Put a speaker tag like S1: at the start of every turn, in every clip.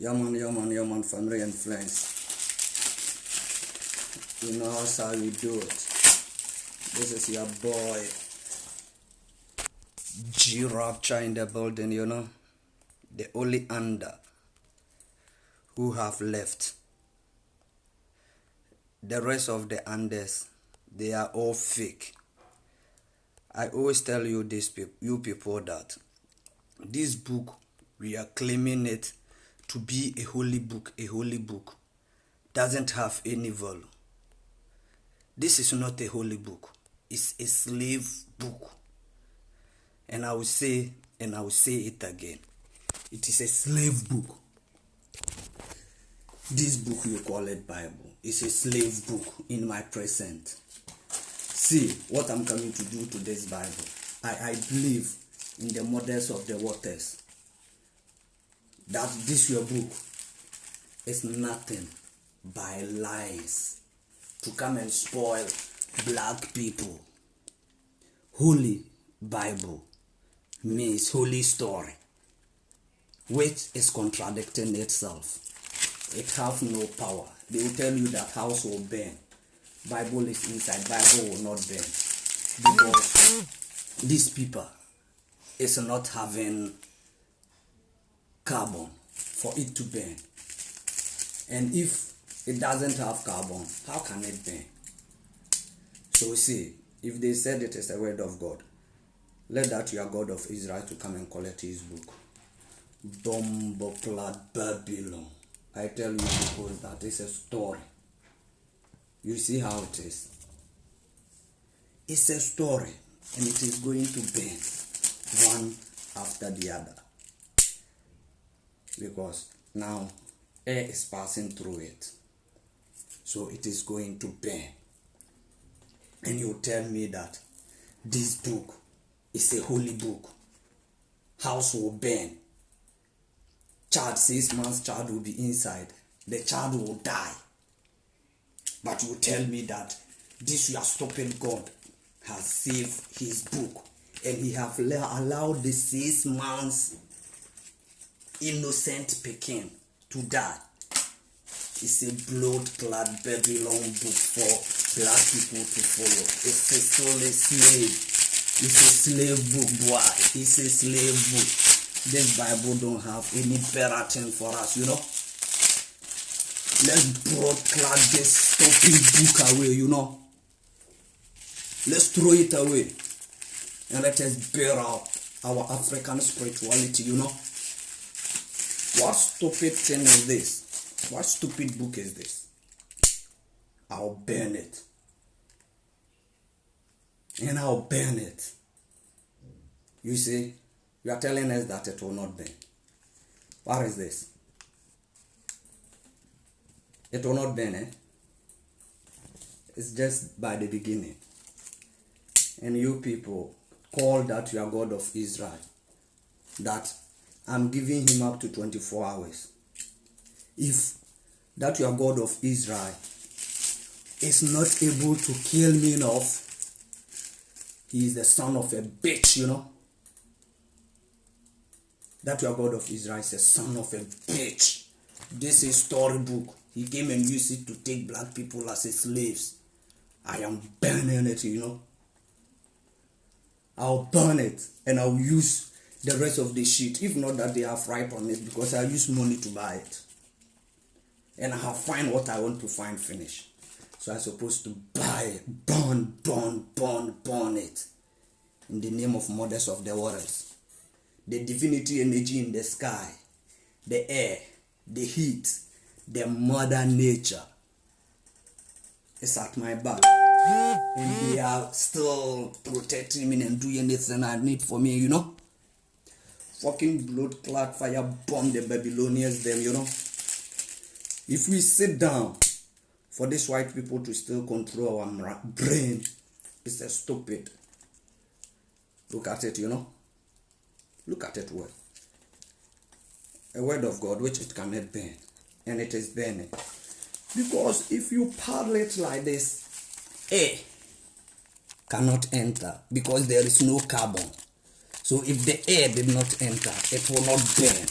S1: Yeah man, family and friends. You know how we do it. This is your boy G Rapture in the building, the only under who have left. The rest of the unders, they are all fake. I always tell you you people that this book, we are claiming it to be a holy book. A holy book doesn't have any value. This is not a holy book. It's a slave book. And I will say it again. It is a slave book. This book you call it Bible is a slave book in my present. See what I'm coming to do to this Bible. I believe in the mothers of the waters that this your book is nothing but lies to come and spoil black people. Holy Bible means holy story, which is contradicting itself. It have no power. They will tell you that house will burn. Bible is inside. Bible will not burn because these people is not having carbon for it to burn. And if it doesn't have carbon, how can it burn? So see, if they said it is the word of God, let that your God of Israel to come and collect his book. Bomboclad Babylon. I tell you because that is a story. You see how it is. It's a story and it is going to burn one after the other. Because now air is passing through it. So it is going to burn. And you tell me that this book is a holy book. House will burn. Child, 6 months child will be inside. The child will die. But you tell me that this your stupid God has saved his book. And he have allowed the 6 months innocent Pekin to die. It's a blood-clad Babylon book for black people to follow. It's a slave. It's a slave book, boy. It's a slave book. This Bible don't have any better thing for us, Let's broad-clad this stupid book away, Let's throw it away. And let us bear out our African spirituality, What stupid thing is this? What stupid book is this? I'll burn it. And I'll burn it. You see, you are telling us that it will not burn. What is this? It will not burn, eh? It's just by the beginning. And you people call that you are God of Israel. That I'm giving him up to 24 hours. If that your God of Israel is not able to kill me off, he is the son of a bitch, That your God of Israel is a son of a bitch. This is storybook. He came and used it to take black people as his slaves. I am burning it, I'll burn it and I'll use the rest of the shit. If not that they have ripe on it, because I use money to buy it. And I have find what I want to find finish. So I'm supposed to buy, burn it. In the name of mothers of the waters. The divinity energy in the sky. The air. The heat. The mother nature. Is at my back. And they are still protecting me and doing anything I need for me, Fucking blood-clad fire bomb the Babylonians them, If we sit down for these white people to still control our brain, it's a stupid. Look at it, Look at it well. A word of God which it cannot burn. And it is burning. Because if you paddle it like this, air cannot enter because there is no carbon. So if the air did not enter, it will not burn.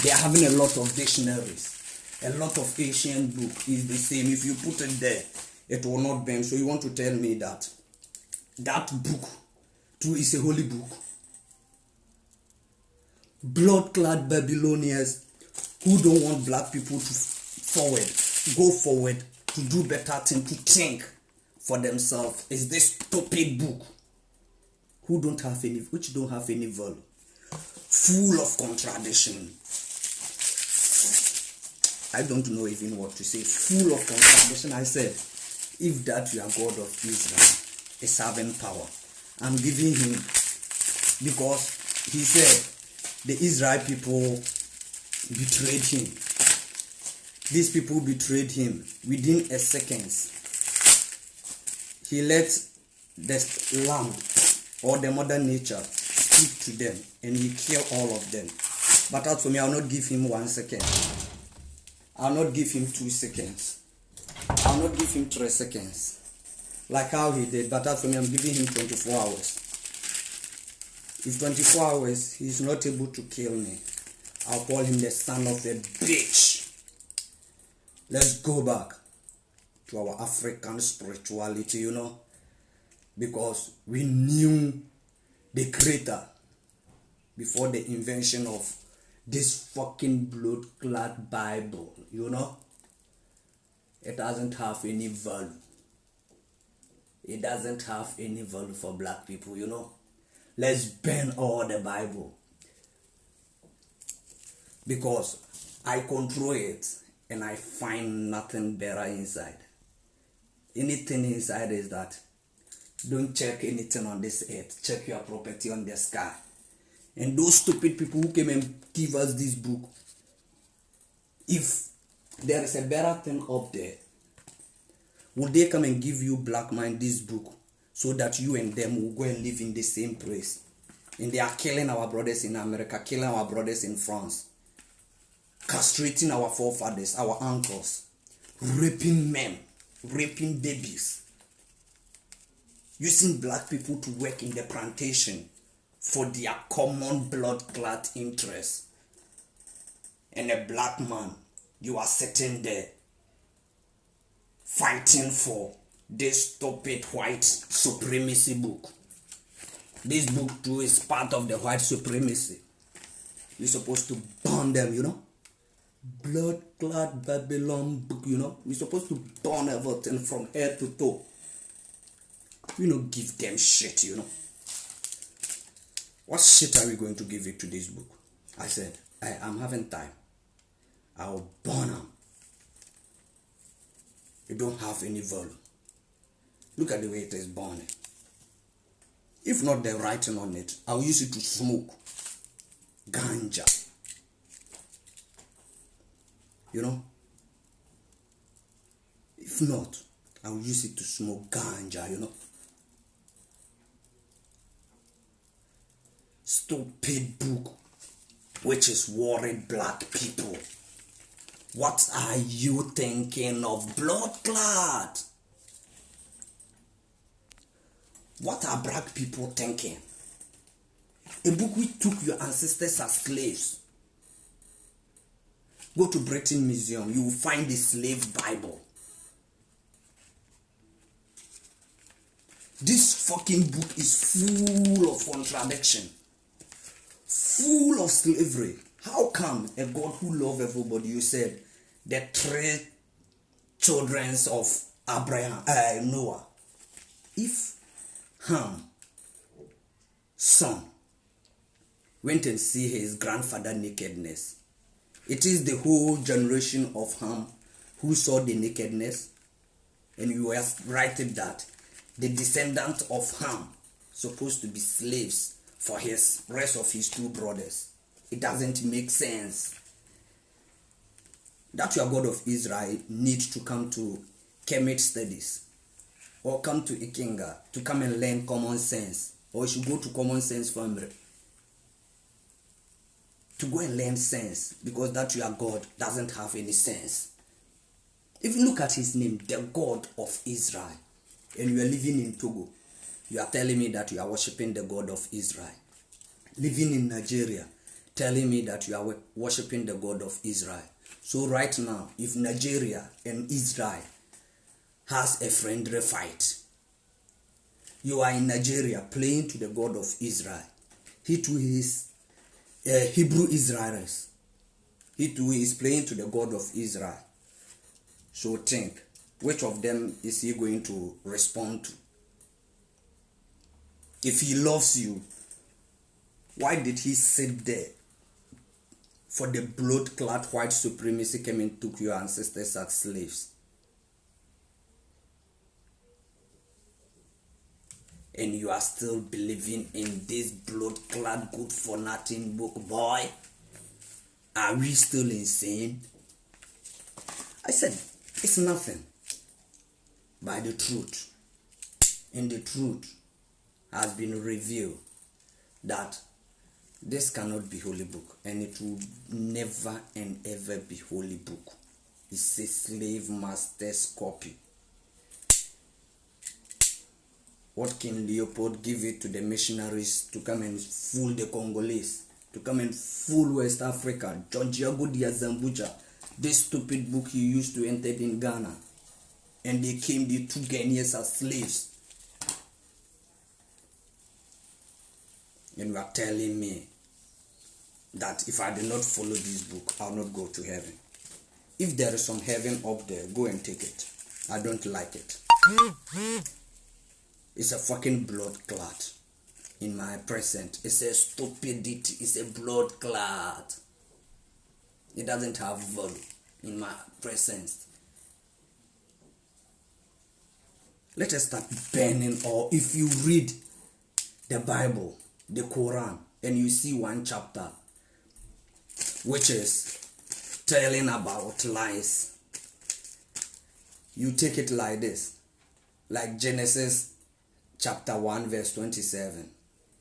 S1: They are having a lot of dictionaries. A lot of ancient book is the same. If you put it there, it will not bend. So you want to tell me that that book too is a holy book? Blood-clad Babylonians who don't want black people to go forward, to do better things, to think for themselves. Is this stupid book which don't have any value, full of contradiction. I don't know even what to say. Full of contradiction. I said, if that your God of Israel is having power, I'm giving him, because he said the Israel people betrayed him. These people betrayed him within a second. He let the land or the mother nature speak to them, and he killed all of them. But as for me, I'll not give him 1 second. I'll not give him 2 seconds. I'll not give him 3 seconds. Like how he did. But as for me, I'm giving him 24 hours. If 24 hours he's not able to kill me, I'll call him the son of a bitch. Let's go back to our African spirituality, because we knew the creator before the invention of this fucking blood-clad Bible, It doesn't have any value. It doesn't have any value for black people, Let's burn all the Bible. Because I control it and I find nothing better inside. Anything inside is that don't check anything on this earth. Check your property on the sky. And those stupid people who came and give us this book, if there is a better thing up there, would they come and give you black man this book so that you and them will go and live in the same place? And they are killing our brothers in America, killing our brothers in France, castrating our forefathers, our uncles, raping men, raping babies, using black people to work in the plantation for their common blood-clad interests. And a black man, you are sitting there fighting for this stupid white supremacy book. This book too is part of the white supremacy. You're supposed to burn them, Blood-clad Babylon book, We're supposed to burn everything from head to toe. Give them shit, What shit are we going to give it to this book? I said, I'm having time. I'll burn them. It don't have any value. Look at the way it is burning. If not the writing on it, I'll use it to smoke ganja. If not, I'll use it to smoke ganja, Stupid book which is worried black people. What are you thinking of, blood-clad? What are black people thinking? A book which took your ancestors as slaves. Go to Britain Museum, you will find the slave Bible. This fucking book is full of contradiction, full of slavery. How come a God who loves everybody, you said, the 3 children of Noah, if Ham, son, went and see his grandfather nakedness, it is the whole generation of Ham who saw the nakedness, and you were writing that the descendant of Ham supposed to be slaves for his rest of his 2 brothers. It doesn't make sense. That your God of Israel needs to come to Kemet studies or come to Ikenga to come and learn common sense, or you should go to common sense family to go and learn sense, because that your God doesn't have any sense. If you look at his name, the God of Israel, and you are living in Togo, you are telling me that you are worshiping the God of Israel. Living in Nigeria, telling me that you are worshiping the God of Israel. So right now, if Nigeria and Israel has a friendly fight, you are in Nigeria playing to the God of Israel. He too is Hebrew Israelites. He too is playing to the God of Israel. So think, which of them is he going to respond to? If he loves you, why did he sit there for the blood-clad white supremacy came and took your ancestors as slaves? And you are still believing in this blood-clad good-for-nothing book, boy? Are we still insane? I said, it's nothing by the truth. And the truth has been revealed that this cannot be holy book, and it will never and ever be holy book. It's a slave master's copy. What King Leopold give it to the missionaries to come and fool the Congolese, to come and fool West Africa. John Jago Dia Zambuja, this stupid book he used to enter in Ghana, and they took Ghanaians as slaves. And you are telling me that if I do not follow this book, I will not go to heaven. If there is some heaven up there, go and take it. I don't like it. It's a fucking blood clot in my present. It's a stupidity. It's a blood clot. It doesn't have value in my presence. Let us start burning. Or if you read the Bible, the Quran, and you see one chapter which is telling about lies, you take it like this, like Genesis chapter 1 verse 27.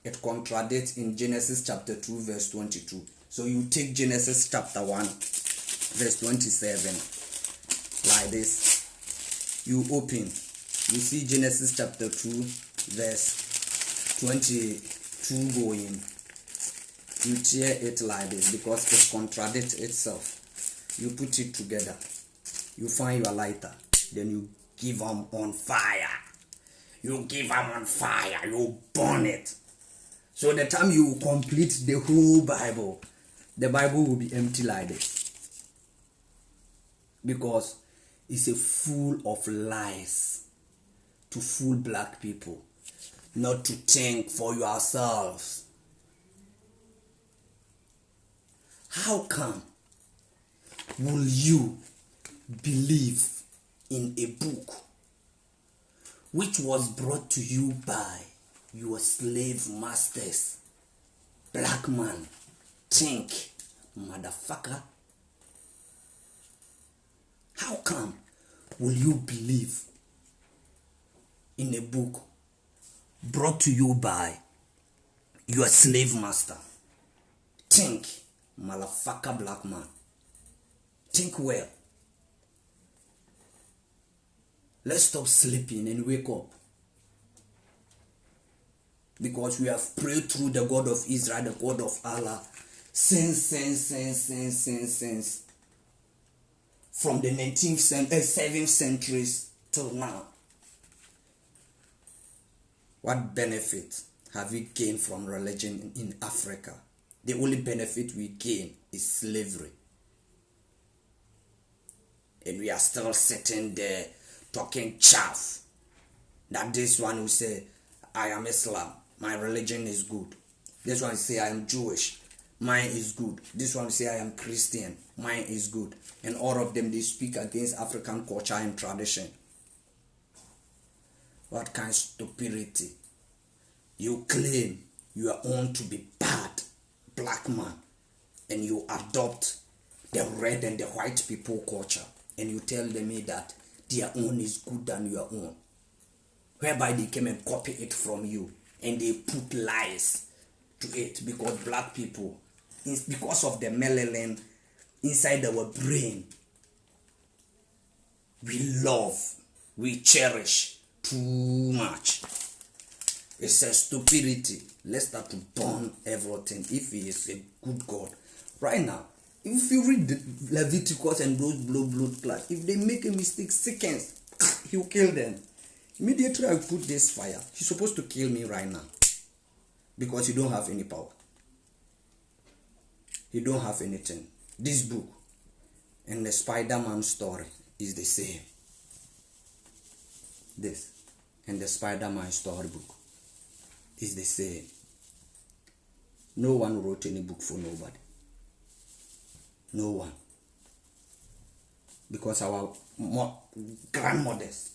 S1: It contradicts in Genesis chapter 2 verse 22. So you take Genesis chapter 1 verse 27 like this. You open, you see Genesis chapter 2 verse 22 going. You tear it like this because it contradicts itself. You put it together. You find your lighter. Then you give them on fire. You give them on fire. You burn it. So the time you complete the whole Bible, the Bible will be empty like this. Because it's a full of lies to fool black people, not to think for yourselves. How come will you believe in a book which was brought to you by your slave masters? Black man, think, motherfucker. How come will you believe in a book brought to you by your slave master? Think, motherfucker, black man. Think well. Let's stop sleeping and wake up. Because we have prayed through the God of Israel, the God of Allah, since from the 7th centuries till now. What benefit have we gained from religion in Africa? The only benefit we gain is slavery. And we are still sitting there talking chaff. That this one will say, I am Islam, my religion is good. This one will say, I am Jewish, mine is good. This one will say, I am Christian, mine is good. And all of them, they speak against African culture and tradition. What kind of stupidity? You claim you are own to be bad, black man, and you adopt the red and the white people culture, and you tell them that their own is good than your own, whereby they came and copy it from you, and they put lies to it, because black people, because of the melanin inside our brain, we love, we cherish too much. It's a stupidity. Let's start to burn everything. If he is a good God. Right now, if you read the Leviticus and those blood class, if they make a mistake, seconds, he'll kill them. Immediately I put this fire. He's supposed to kill me right now. Because you don't have any power. You don't have anything. This book and the Spider-Man story is the same. This and the Spider-Man storybook is the same. No one wrote any book for nobody. No one. Because our grandmothers,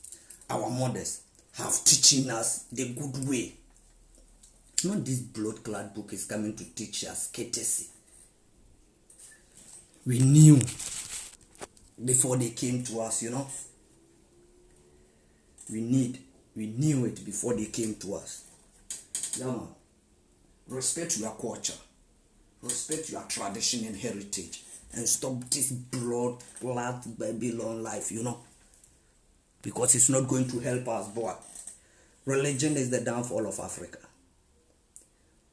S1: our mothers have teaching us the good way. Not this blood-clad book is coming to teach us courtesy. We knew before they came to us, you know. We knew it before they came to us. Yeah, man. Respect your culture. Respect your tradition and heritage. And stop this blood-clad Babylon life, you know. Because it's not going to help us, boy. Religion is the downfall of Africa.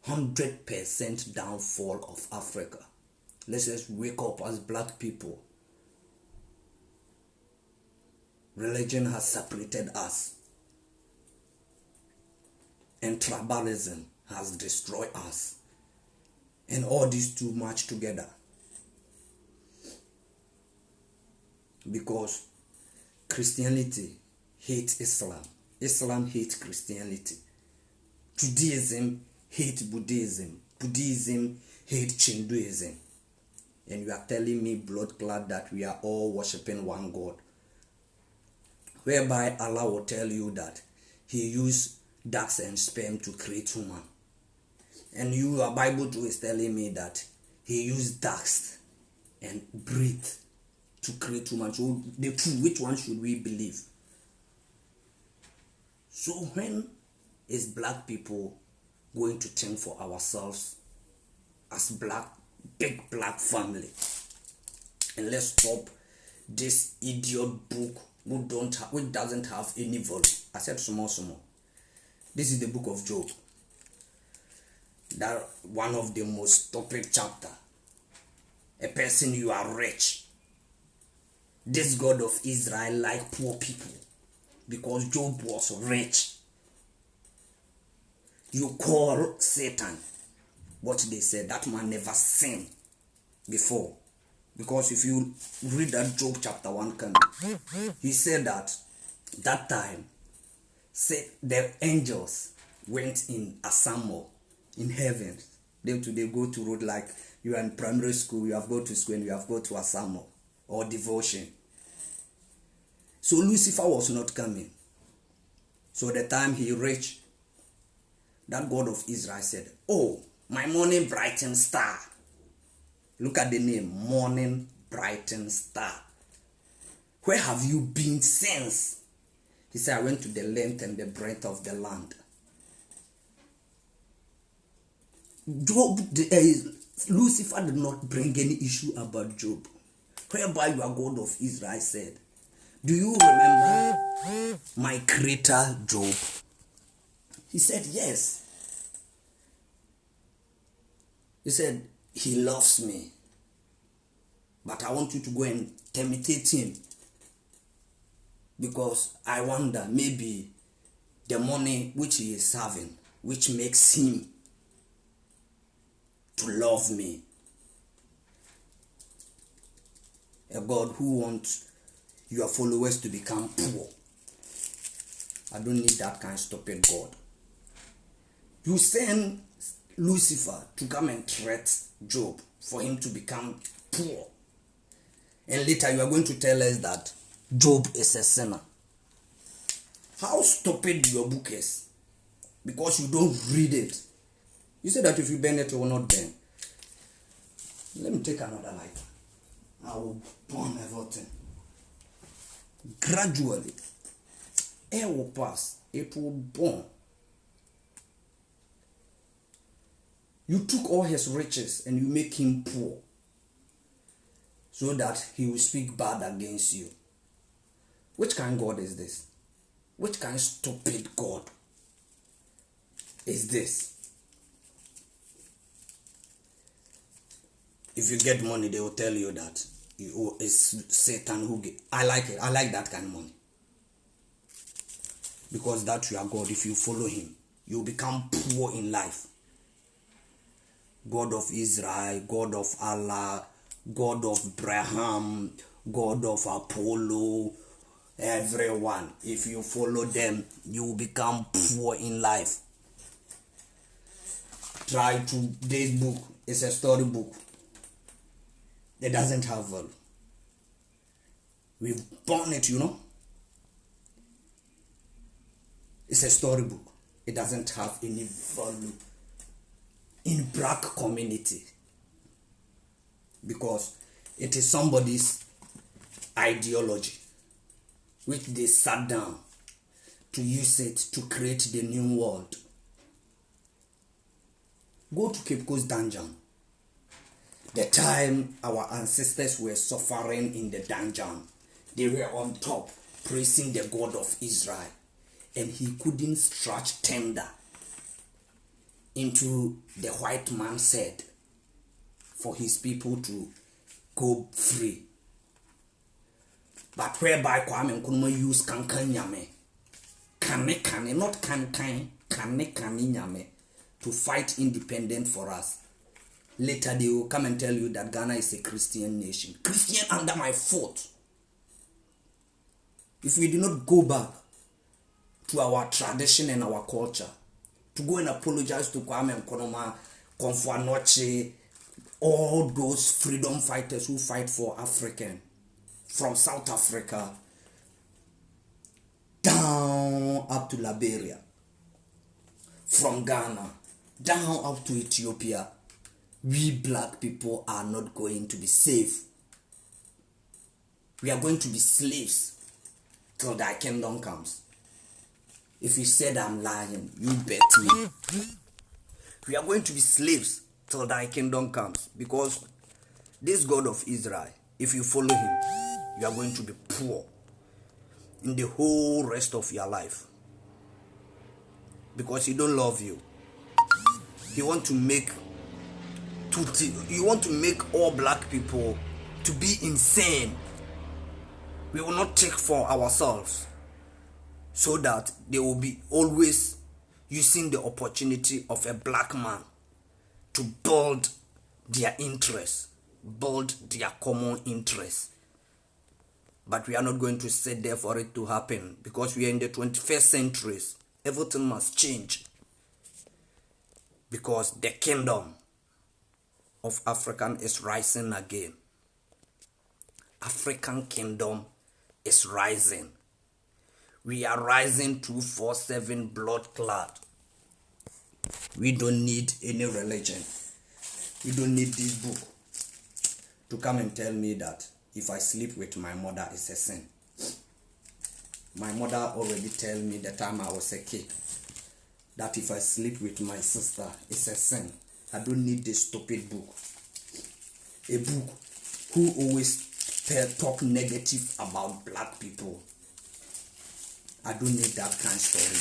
S1: 100% downfall of Africa. Let's just wake up as black people. Religion has separated us. And tribalism has destroyed us. And all these two match together. Because Christianity hates Islam. Islam hates Christianity. Judaism hates Buddhism. Buddhism hates Hinduism. And you are telling me, blood-clad, that we are all worshipping one God. Whereby Allah will tell you that He used ducks and sperm to create human. And your Bible too is telling me that He used ducks and breath to create human. So the two, which one should we believe? So when is black people going to think for ourselves as big black family? And let's stop this idiot book which doesn't have any volume. I said small. This is the book of Job. That one of the most topic chapter. A person, you are rich. This God of Israel like poor people. Because Job was rich. You call Satan what they said. That man never sinned before. Because if you read that Job chapter 1, he said that time, the angels went in assemble in heaven. They go to road like you are in primary school, you have go to school and you have go to assemble or devotion. So Lucifer was not coming. So the time he reached, that God of Israel said, "Oh, my morning brightened star." Look at the name, morning brightened star. Where have you been since? He said, "I went to the length and the breadth of the land." Lucifer did not bring any issue about Job. Whereby your God of Israel said, "Do you remember my creator Job?" He said, "Yes." He said, "He loves me. But I want you to go and temptate him. Because I wonder, maybe the money which he is having, which makes him to love me." A God who wants your followers to become poor. I don't need that kind of stupid God. You send Lucifer to come and threat Job for him to become poor. And later you are going to tell us that Job is a sinner. How stupid your book is. Because you don't read it. You say that if you burn it, it will not burn. Let me take another lighter. I will burn everything. Gradually, air will pass. It will burn. You took all his riches and you make him poor. So that he will speak bad against you. Which kind of God is this? Which kind of stupid God is this? If you get money, they will tell you that it's Satan who get. I like it. I like that kind of money. Because that you are God. If you follow him, you become poor in life. God of Israel, God of Allah, God of Abraham, God of Apollo, everyone. If you follow them, you will become poor in life. Try to, this book is a storybook. It doesn't have value. We've born it, It's a storybook. It doesn't have any value in black community because it is somebody's ideology which they sat down to use it to create the new world. Go to Cape Coast dungeon. The time our ancestors were suffering in the dungeon, they were on top praising the God of Israel, and he couldn't stretch tender into the white man's head for his people to go free. But whereby Kwame Nkrumah used kankan nyame, kane, not kane nyame, to fight independence for us. Later they will come and tell you that Ghana is a Christian nation. Christian under my foot. If we do not go back to our tradition and our culture, to go and apologize to Kwame Nkrumah, Komfo Anokye, all those freedom fighters who fight for African, from South Africa down up to Liberia, from Ghana down up to Ethiopia, we black people are not going to be safe. We are going to be slaves till thy kingdom comes. If you said I'm lying, you bet me. We are going to be slaves till thy kingdom comes, because this God of Israel, if you follow him, you are going to be poor in the whole rest of your life, because he don't love you. He want to make all black people to be insane. We will not take for ourselves, so that they will be always using the opportunity of a black man to build their interests, build their common interests. But we are not going to sit there for it to happen, because we are in the 21st century. Everything must change, because the kingdom of African is rising again. African kingdom is rising. We are rising 247 blood clad. We don't need any religion. We don't need this book to come and tell me that if I sleep with my mother, it's a sin. My mother already told me the time I was a kid that if I sleep with my sister, it's a sin. I don't need this stupid book. A book who always talk negative about black people. I don't need that kind of story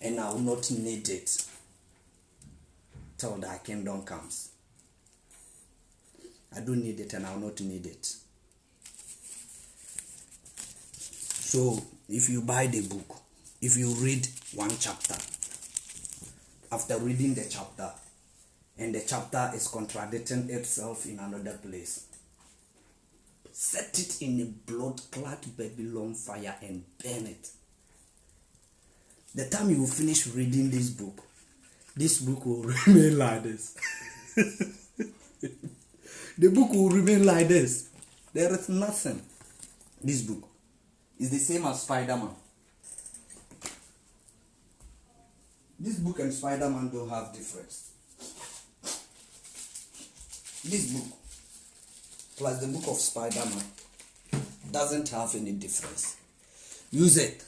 S1: book. And I will not need it till thy kingdom comes. I don't need it, and I will not need it. So if you buy the book, if you read one chapter, after reading the chapter, and the chapter is contradicting itself in another place, set it in a blood-clad Babylon fire and burn it. The time you will finish reading this book will remain like this. The book will remain like this. There is nothing. This book is the same as Spider-Man. This book and Spider-Man don't have difference. This book plus the book of Spider-Man doesn't have any difference. Use it.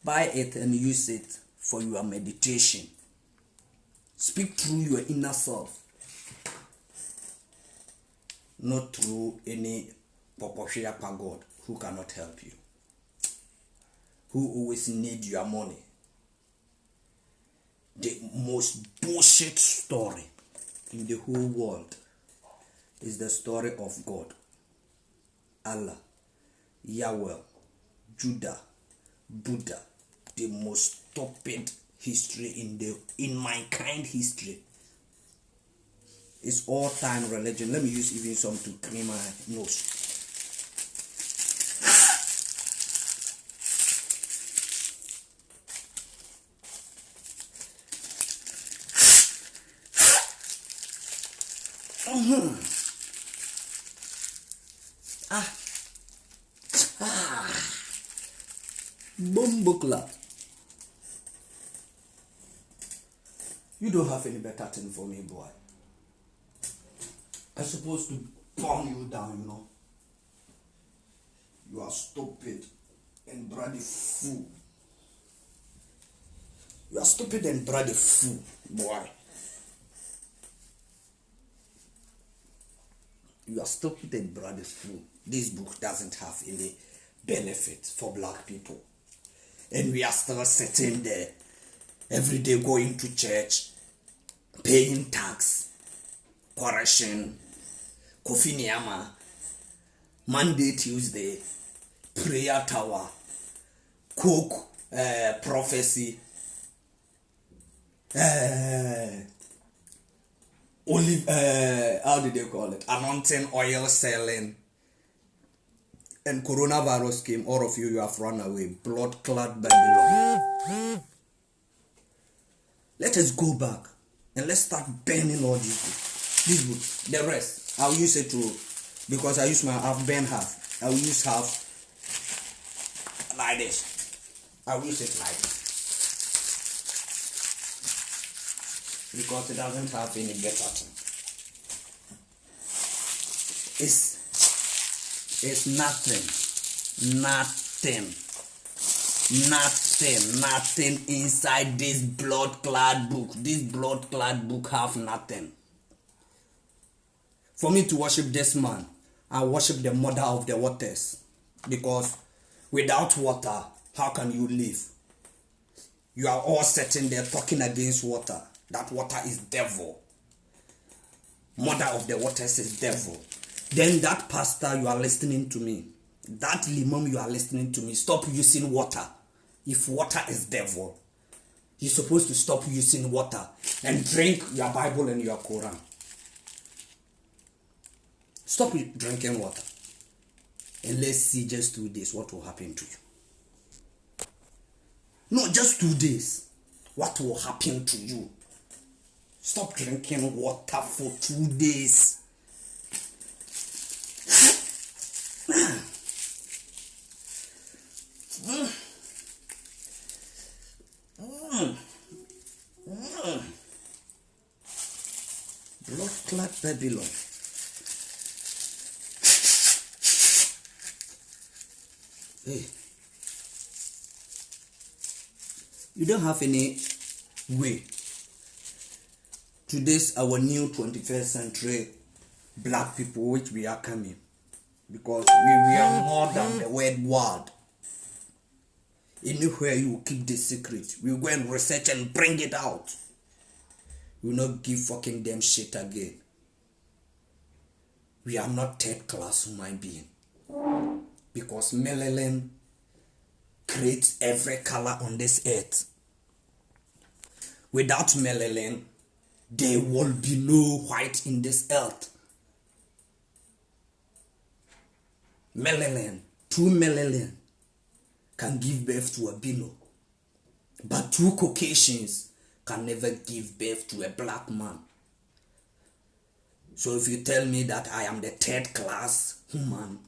S1: Buy it and use it for your meditation. Speak through your inner self, not through any Poposhia God who cannot help you, who always need your money. The most bullshit story in the whole world is the story of God, Allah, Yahweh, Judah, Buddha. The most stupid history in mankind history. It's all time religion. Let me use even some to clean my nose. Bumbukla. You don't have any better thing for me, boy. I'm supposed to bomb you down, you know. You are stupid and bloody fool. You are stupid and bloody fool, boy. You are stupid and bloody fool. This book doesn't have any benefit for black people. And we are still sitting there every day going to church, paying tax, correction, Kofi Niyama, Monday, Tuesday, prayer tower, cook, prophecy, olive, how did they call it? Anointing oil selling. And coronavirus came, all of you have run away. Blood-clad Babylon. Let us go back and let's start burning all these books. These books, the rest, I'll use it to, because I use my half, burn half. I'll use half like this. I'll use it like this. Because it doesn't have any better thing. It's nothing inside this blood-clad book. This blood-clad book have nothing. For me to worship this man, I worship the mother of the waters. Because without water, how can you live? You are all sitting there talking against water. That water is devil. Mother of the waters is devil. Then that pastor, you are listening to me. That limam, you are listening to me. Stop using water. If water is devil, you're supposed to stop using water and drink your Bible and your Quran. Stop drinking water. And let's see just 2 days what will happen to you. No, just 2 days. What will happen to you? Stop drinking water for 2 days. Blood-clad Babylon. Hey, you don't have any way to this our new 21st century black people which we are coming, because we are more than the word world. Anywhere you keep the secret, we go and research and bring it out. We will not give fucking them shit again. We are not third class human being. Because melanin creates every color on this earth. Without melanin, there will be no white in this earth. Melanin, true melanin, can give birth to a albino, but 2 Caucasians can never give birth to a black man. So if you tell me that I am the third class human,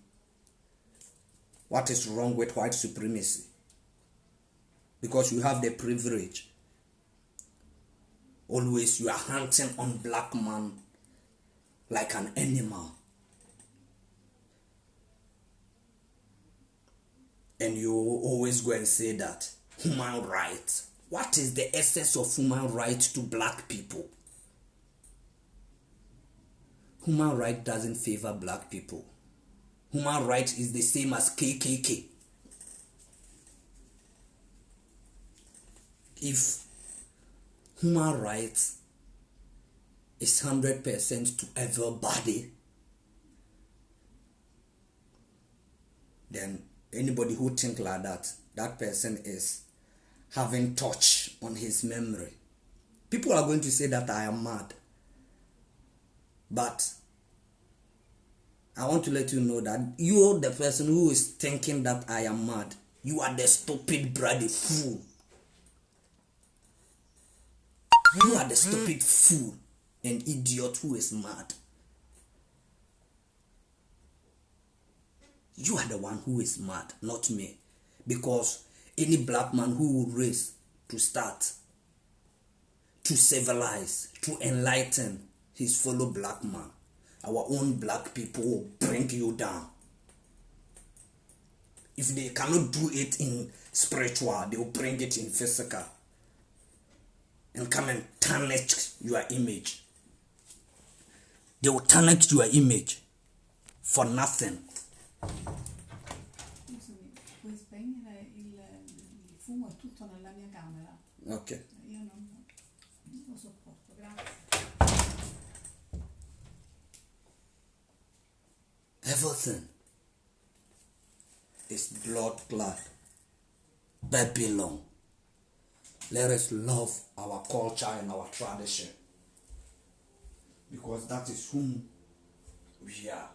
S1: what is wrong with white supremacy? Because you have the privilege. Always you are hunting on black man like an animal. And you always go and say that human rights. What is the essence of human rights to black people? Human right doesn't favor black people. Human right is the same as KKK. If human rights is 100% to everybody, then anybody who think like that, that person is having touch on his memory. People are going to say that I am mad, but I want to let you know that you're the person who is thinking that I am mad. You are the stupid bloody fool. You are the stupid fool and idiot who is mad. You are the one who is mad, not me. Because any black man who will raise to start, to civilize, to enlighten his fellow black man, our own black people will bring you down. If they cannot do it in spiritual, they will bring it in physical and come and tarnish your image. They will tarnish your image for nothing.
S2: Scusami, puoi spegnere il fumo è tutto nella mia camera.
S1: Ok.
S2: Io non lo sopporto, grazie.
S1: Everything is blood clot. Babylon. Let us love our culture and our tradition, because that is whom we are.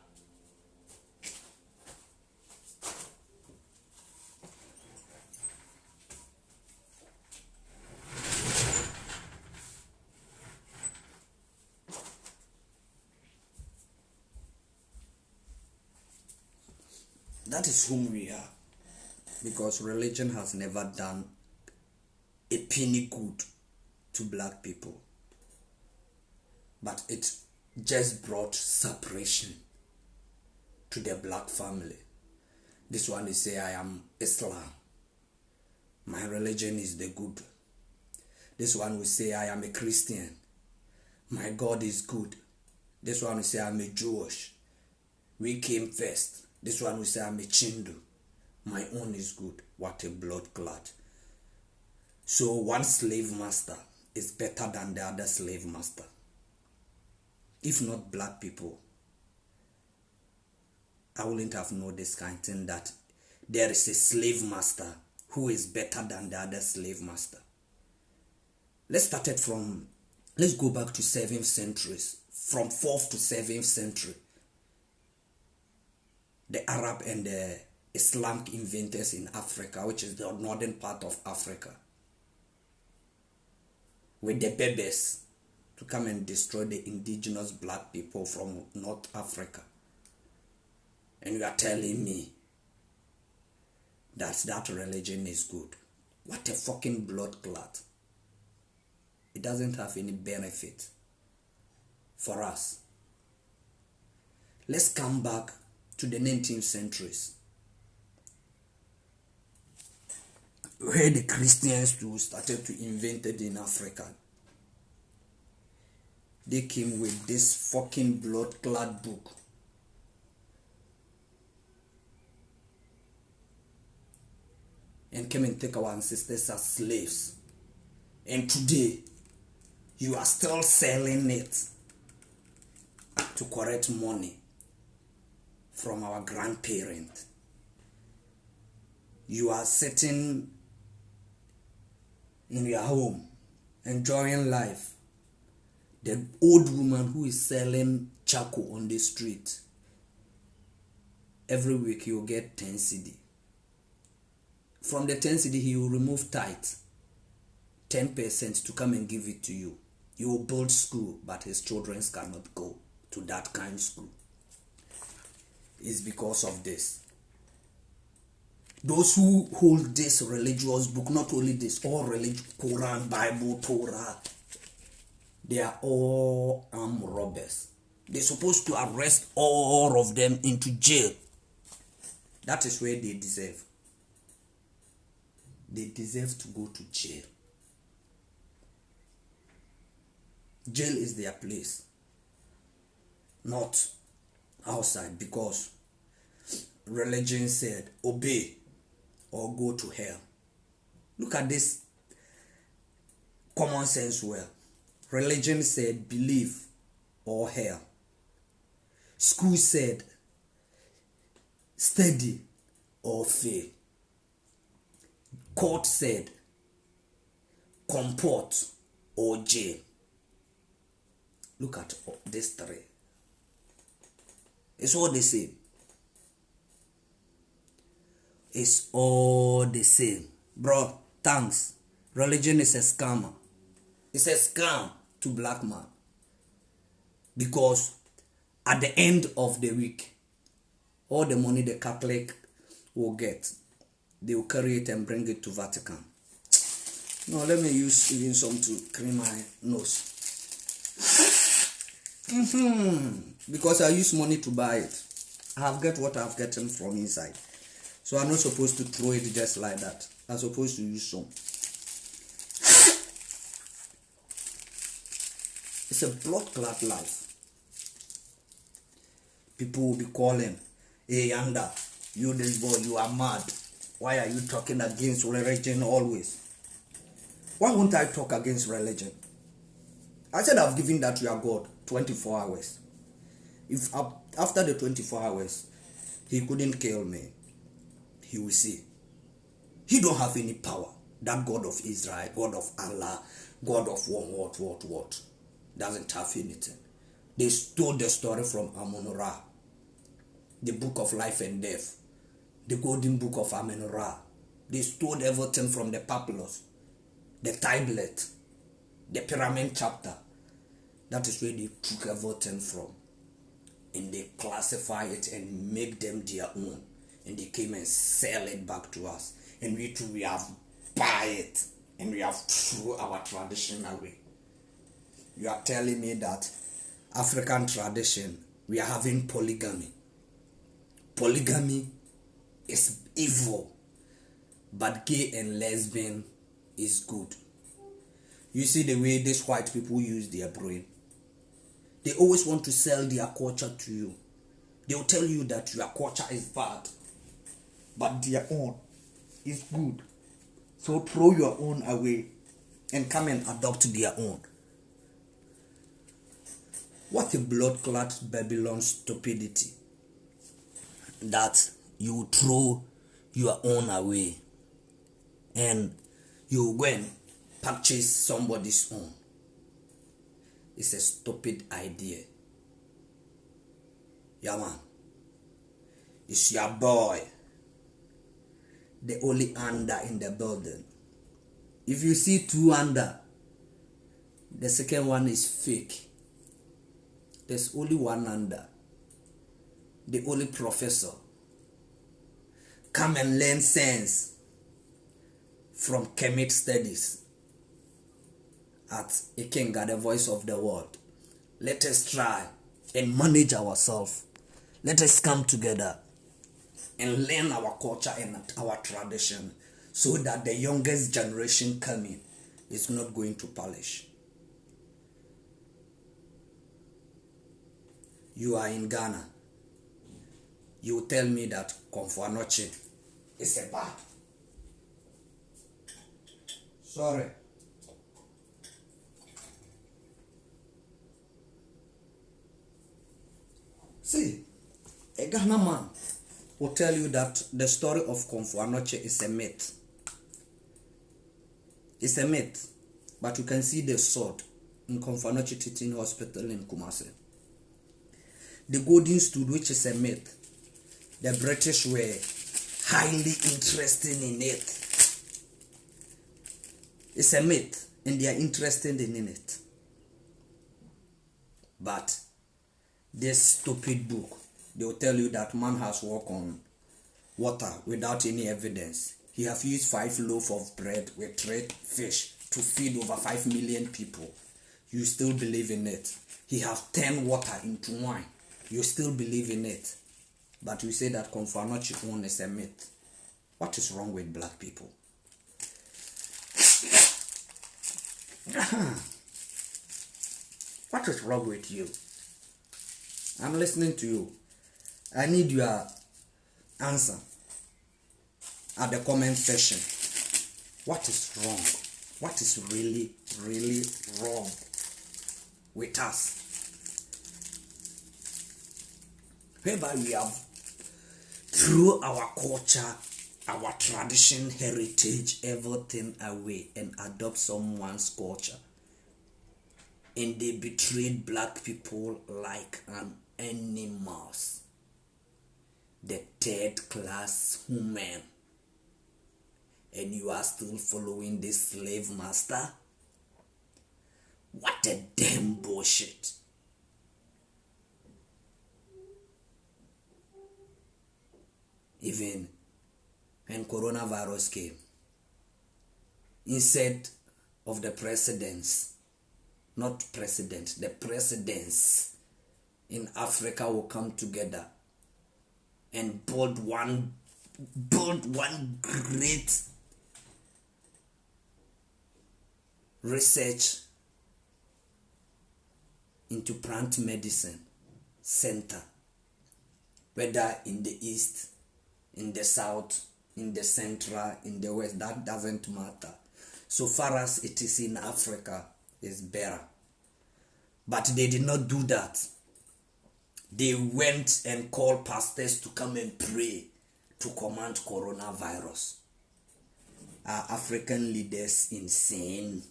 S1: That is whom we are, because religion has never done a penny good to black people, but it just brought separation to the black family. This one is say, I am Islam, my religion is the good. This one will say, I am a Christian, my God is good. This one will say, I'm a Jewish, we came first. This one will say, I'm a Chindu, my own is good. What a blood clot. So one slave master is better than the other slave master. If not black people, I wouldn't have known this kind of thing, that there is a slave master who is better than the other slave master. Let's go back to 7th centuries, from 4th to 7th century. The Arab and the Islamic inventors in Africa, which is the northern part of Africa, with the Berbers to come and destroy the indigenous black people from North Africa. And you are telling me that religion is good. What a fucking blood clot. It doesn't have any benefit for us. Let's come back to the 19th centuries, where the Christians too started to invent it in Africa. They came with this fucking blood-clad book. And came and take our ancestors as slaves. And today, you are still selling it to collect money from our grandparents. You are sitting in your home, enjoying life. The old woman who is selling charcoal on the street, every week you will get 10 cedi. From the 10 cedi, he will remove tithe, 10% to come and give it to you. You will build school, but his children cannot go to that kind of school. It's because of this. Those who hold this religious book, not only this, all religion, Quran, Bible, Torah, they are all armed robbers. They're supposed to arrest all of them into jail. That is where they deserve. They deserve to go to jail. Jail is their place, not outside, because religion said obey or go to hell. Look at this common sense well. Religion said believe or hell. School said study or fail. Court said comport or jail. Look at these three. It's all the same. It's all the same. Bro, thanks. Religion is a scammer. It's a scam to black man. Because at the end of the week, all the money the Catholic will get, they will carry it and bring it to Vatican. No, let me use even some to clean my nose. Because I use money to buy it. I have get what I've gotten from inside. So I'm not supposed to throw it just like that. I'm supposed to use some. It's a blood clot life. People will be calling, hey Yanda, you this boy, you are mad. Why are you talking against religion always? Why won't I talk against religion? I said I've given that to your God 24 hours. If after the 24 hours, he couldn't kill me, he will see. He don't have any power. That God of Israel, God of Allah, God of what, doesn't have anything. They stole the story from Amun-Ra, the book of life and death, the golden book of Amun-Ra. They stole everything from the papyrus, the tablet, the pyramid chapter. That is where they took everything from. And they classify it and make them their own. And they came and sell it back to us. And we too, we have buy it. And we have throw our tradition away. You are telling me that African tradition, we are having polygamy. Polygamy is evil. But gay and lesbian is good. You see the way these white people use their brain. They always want to sell their culture to you. They will tell you that your culture is bad, but their own is good. So throw your own away and come and adopt their own. What a blood clot Babylon stupidity. That you throw your own away and you go and purchase somebody's own. It's a stupid idea. Yeah, man. It's your boy. The only under in the building. If you see two under, the second one is fake. There's only one under. The only professor. Come and learn sense from Kemet Studies at Ikenga, the voice of the world. Let us try and manage ourselves. Let us come together and learn our culture and our tradition so that the youngest generation coming is not going to perish. You are in Ghana. You tell me that Komfo Anokye is a bad. Sorry. See, a Ghana man will tell you that the story of Komfo Anokye is a myth. It's a myth, but you can see the sword in Komfo Anokye Teaching Hospital in Kumasi. The Golden Stool, which is a myth, the British were highly interested in it. It's a myth, and they are interested in it. But this stupid book, they will tell you that man has walked on water without any evidence. He have used 5 loaves of bread with 3 fish to feed over 5 million people. You still believe in it. He have turned water into wine. You still believe in it. But you say that Komfo Anokye one is a myth. What is wrong with black people? What is wrong with you? I'm listening to you. I need your answer at the comment section. What is wrong What is really, really wrong with us? Whereby we have, through our culture, our tradition, heritage, everything away and adopt someone's culture. And they betrayed black people like an animals. The third class human. And you are still following this slave master? What a damn bullshit. Even when coronavirus came, instead of the presidents, not president, the presidents in Africa will come together and build one great research into plant medicine center, whether in the east, in the south, in the central, in the west, that doesn't matter. So far as it is in Africa, it's better. But they did not do that. They went and called pastors to come and pray to command coronavirus. Are African leaders insane?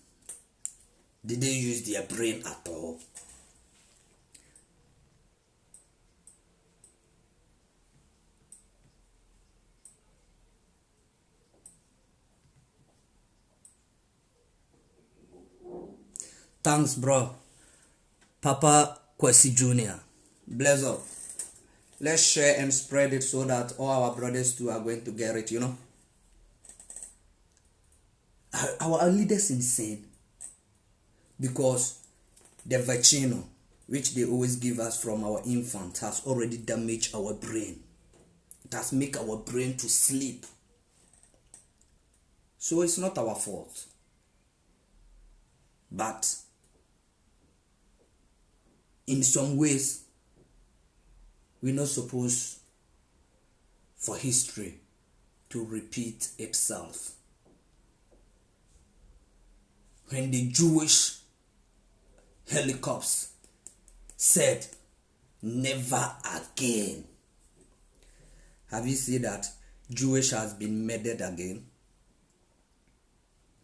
S1: Did they use their brain at all? Thanks, bro. Papa Kwesi Jr. Bless up. Let's share and spread it so that all our brothers too are going to get it, you know. Our leaders insane. Because the vaccine which they always give us from our infant has already damaged our brain. It has made our brain to sleep. So it's not our fault. But in some ways, we're not supposed for history to repeat itself. When the Jewish helicopters said, never again. Have you seen that Jewish has been murdered again?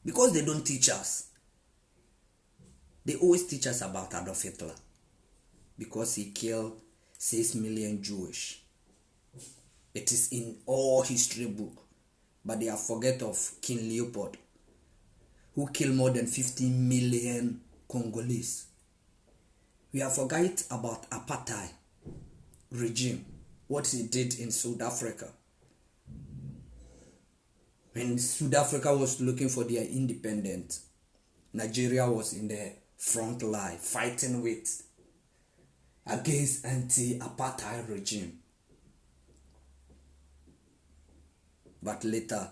S1: Because they don't teach us. They always teach us about Adolf Hitler. Because he killed 6 million Jewish. It is in all history book. But they have forget of King Leopold, who killed more than 15 million Congolese. We have forgot about apartheid regime, what he did in South Africa. When South Africa was looking for their independence, Nigeria was in the front line fighting against anti-apartheid regime. But later,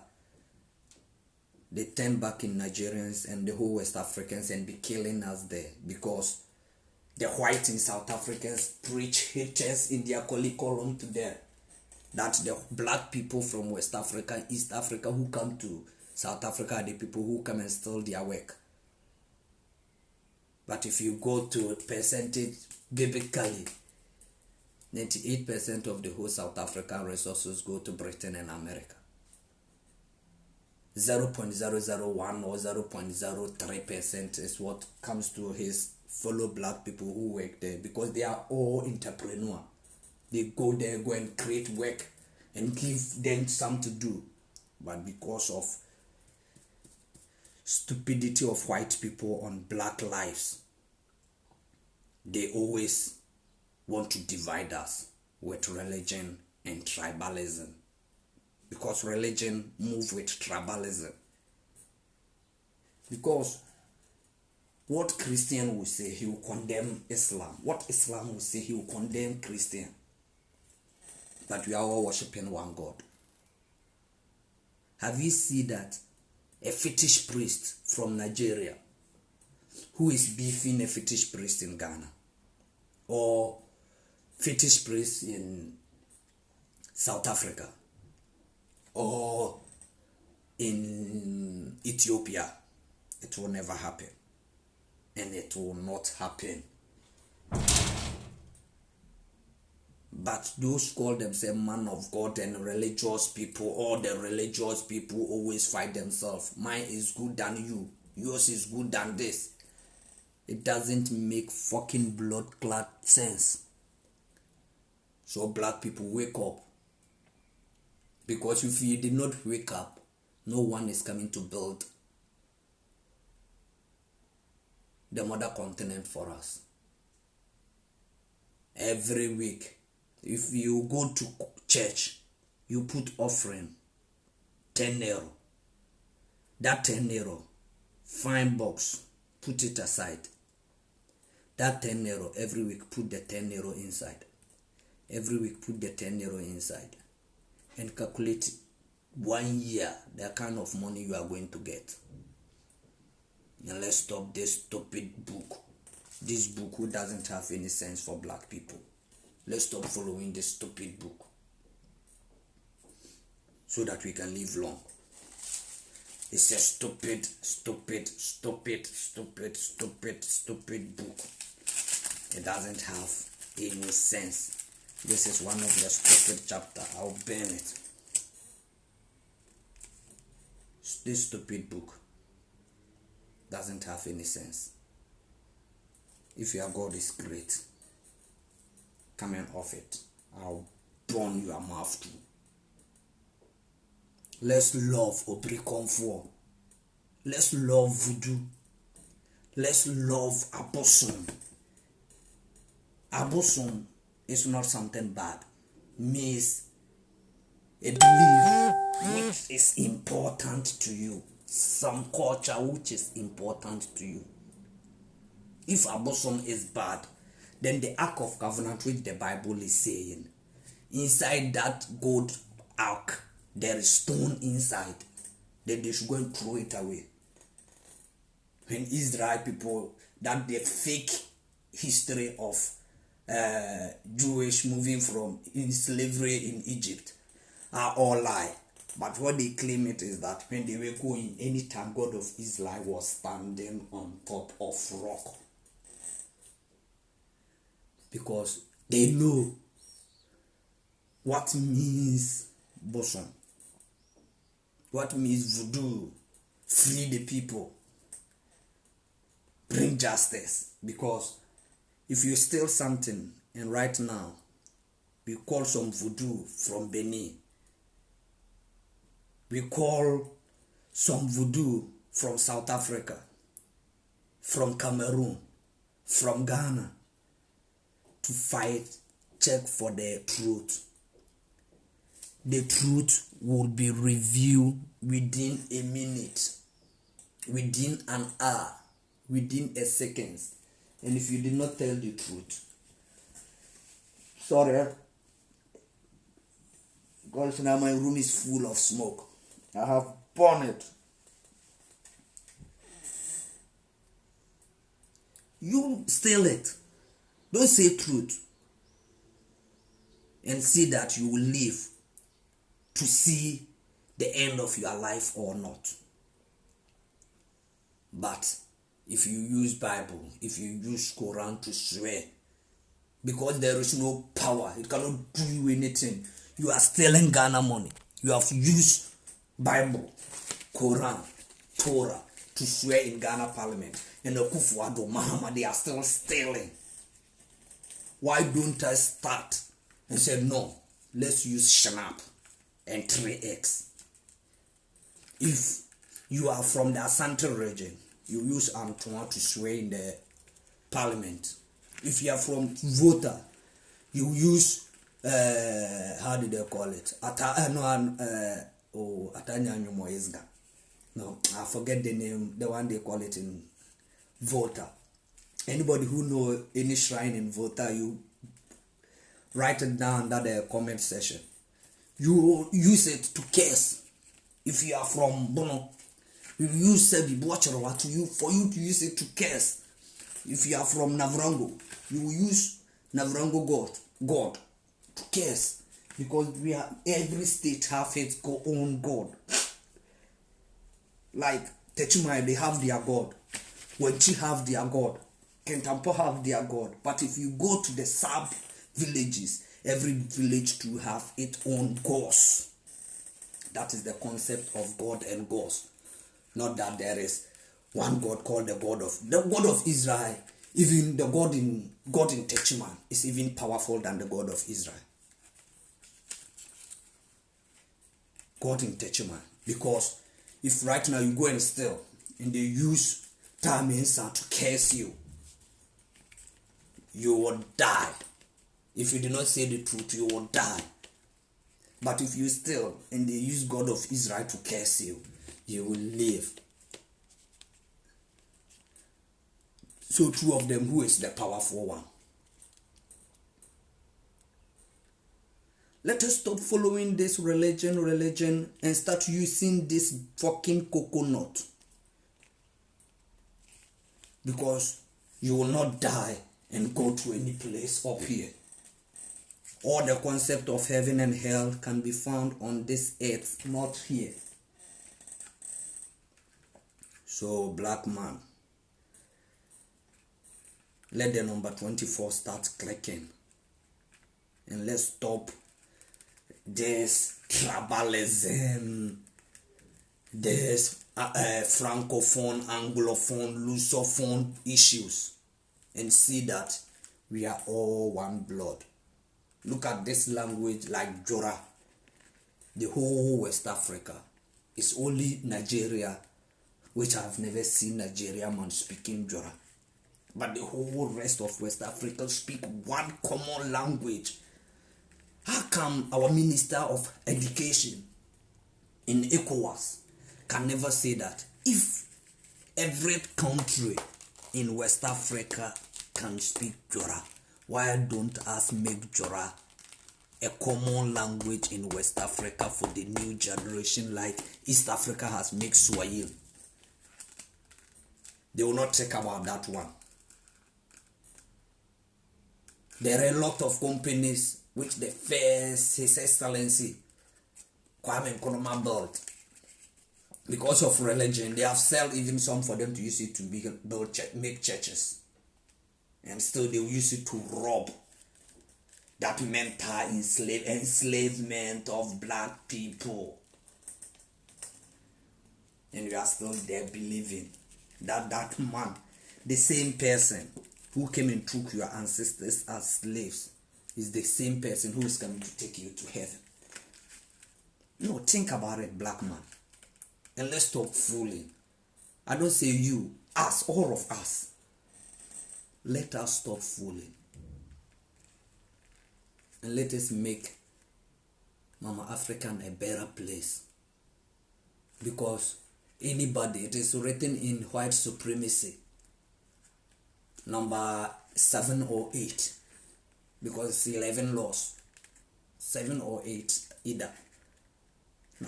S1: they turned back in Nigerians and the whole West Africans and be killing us there because the whites in South Africans preach haters in their curriculum to them. That the black people from West Africa, East Africa who come to South Africa are the people who come and steal their work. But if you go to percentage, biblically, 98% of the whole South African resources go to Britain and America. 0.001 or 0.03% is what comes to his fellow black people who work there, because they are all entrepreneurs. They go there, go and create work and give them something to do. But because of stupidity of white people on black lives, they always want to divide us with religion and tribalism. Because religion moves with tribalism. Because what Christian will say, he will condemn Islam. What Islam will say, he will condemn Christian. But we are all worshipping one God. Have you seen that a fetish priest from Nigeria who is beefing a fetish priest in Ghana, or fetish priest in South Africa, or in Ethiopia, It will never happen. And it will not happen. But those call themselves man of God and religious people, all the religious people always fight themselves. Mine is good than you. Yours is good than this. It doesn't make fucking blood clot sense. So black people, wake up. Because if you did not wake up, no one is coming to build the mother continent for us. Every week, if you go to church, you put offering, 10 euro. That 10 euro, fine box, put it aside. That 10 euro, every week, put the 10 euro inside. Every week, put the 10 euro inside. And calculate 1 year, the kind of money you are going to get. And let's stop this stupid book. This book who doesn't have any sense for black people. Let's stop following this stupid book. So that we can live long. It's a stupid book. It doesn't have any sense. This is one of the stupid chapters. I'll burn it. This stupid book doesn't have any sense. If your God is great, come and off it. I'll burn your mouth too. Let's love Aubry Comfort. Let's love voodoo. Let's love abosom. Abosom is not something bad. Means a belief which is important to you. Some culture which is important to you. If abosom is bad, then the Ark of Covenant, which the Bible is saying, inside that gold ark, there is stone inside. Then they should go and throw it away. When Israel people, that the fake history of Jewish moving from in slavery in Egypt are all lie. But what they claim it is that when they were going, anytime God of Israel was standing on top of rock. Because they know what means bosom. What means voodoo. Free the people. Bring justice. Because if you steal something, and right now, we call some voodoo from Benin. We call some voodoo from South Africa, from Cameroon, from Ghana, to fight, check for the truth. The truth will be revealed within a minute, within an hour, within a second. And if you did not tell the truth, sorry, because now my room is full of smoke. I have burned it. You steal it. Don't say truth. And see that you will live to see the end of your life or not. But if you use Bible, if you use Quran to swear, because there is no power, it cannot do you anything. You are stealing Ghana money. You have used Bible, Quran, Torah to swear in Ghana Parliament. And the Akufo-Addo, Mahama, they are still stealing. Why don't I start and say, no, let's use Shanap and 3X. If you are from the Asante region, you use Antoine to swear in the Parliament. If you are from Vota, you use, how do they call it? Atanya Moizga. No, I forget the name, the one they call it in Vota. Anybody who know any shrine in Vota, you write it down under the comment section. You use it to curse. If you are from Bono, you use Sebi Boacharawa for you to use it to curse. If you are from Navrango, you will use Navrango God to curse. Because every state have its own God. Like Techumai, they have their God. Wenchi have their God. Kentampo have their God. But if you go to the sub-villages, every village to have its own gods. That is the concept of God and gods. Not that there is one God called the God of Israel. Even the God in Techiman is even powerful than the God of Israel. God in Techiman. Because if right now you go and steal and they use Taminsa to curse you, you will die. If you do not say the truth, you will die. But if you steal and they use God of Israel to curse you, you will live. So two of them, who is the powerful one? Let us stop following this religion and start using this fucking coconut. Because you will not die and go to any place up here. All the concept of heaven and hell can be found on this earth, not here. So, black man, let the number 24 start clicking. And let's stop this tribalism, this francophone, anglophone, lusophone issues, and see that we are all one blood. Look at this language like Jora. The whole West Africa is only Nigeria, which I've never seen Nigeria man speaking Jora. But the whole rest of West Africa speak one common language. How come our Minister of Education in ECOWAS can never say that? If every country in West Africa can speak Jora, why don't us make Jora a common language in West Africa for the new generation like East Africa has made Swahili? They will not talk about that one. There are a lot of companies which the first His Excellency Kwame Nkrumah built. Because of religion, they have sold even some for them to use it to make churches. And still they will use it to rob. That mental enslavement of black people. And you are still there believing that that man, the same person who came and took your ancestors as slaves, is the same person who is coming to take you to heaven. No, think about it, black man. And let's stop fooling. I don't say you, us, all of us. Let us stop fooling. And let us make Mama African a better place. Because anybody, it is written in white supremacy, number 7 or 8. Because it's 11 laws. 7 or 8, either.